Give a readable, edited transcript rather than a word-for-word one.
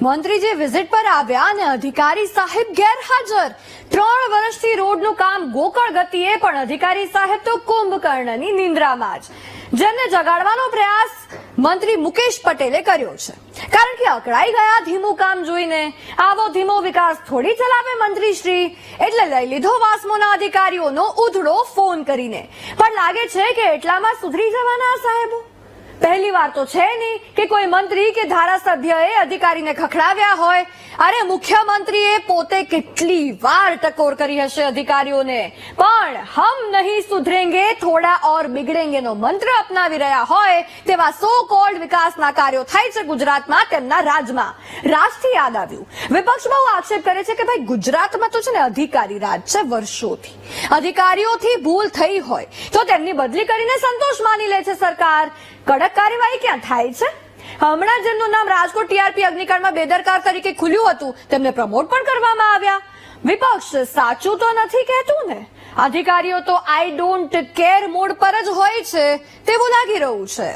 મંત્રીજી visit પર આવ્યા અને અધિકારી સાહેબ ગેરહાજર। 3 વર્ષથી રોડનું કામ ગોકળ ગતિએ, પણ અધિકારી સાહેબ તો કુંભકર્ણની નિંદ્રામાં જ, જેમને જગાડવાનો પ્રયાસ મંત્રી મુકેશ પટેલે કર્યો છે। કારણ કે અકળાઈ ગયા ધીમું કામ જોઈને। આવો ધીમો વિકાસ થોડી ચલાવે મંત્રીશ્રી, એટલે લઈ લીધો વાસ્મોના અધિકારીઓનો ઉધડો ફોન કરીને। પણ લાગે છે કે એટલામાં સુધરી જવાના સાહેબો। પહેલી વાર તો છે નહીં કે કોઈ મંત્રી કે ધારાસભ્યએ અધિકારીને ખખડાવ્યા હોય। અરે મુખ્યમંત્રીએ પોતે કેટલી વાર ટકોર કરી હશે અધિકારીઓને, પણ હમ નહીં સુધરેંગે થોડા ઓર બિગડેંગેનો મંત્ર અપનાવી રહ્યા હોય તેવા સો કોલ્ડ વિકાસના કાર્યો થાય છે ગુજરાતમાં, તેમના રાજમાં। રાજથી યાદ આવ્યું, વિપક્ષ બહુ આક્ષેપ કરે છે કે ભાઈ ગુજરાતમાં તો છે ને અધિકારી રાજ છે વર્ષોથી, અધિકારીઓથી ભૂલ થઈ હોય તો તેમની બદલી કરીને સંતોષ માની લે છે સરકાર। કડક કાર્યવાહી ક્યાં થાય છે? હમણાં જેમનું નામ રાજકોટ ટીઆરપી અગ્નિકાંડમાં બેદરકાર તરીકે ખુલ્યું હતું, તેમને પ્રમોટ પણ કરવામાં આવ્યા। વિપક્ષ સાચું તો નથી કહેતું ને? અધિકારીઓ તો આઈ ડોન્ટ કેર મોડ પર જ હોય છે તેવું લાગી રહ્યું છે।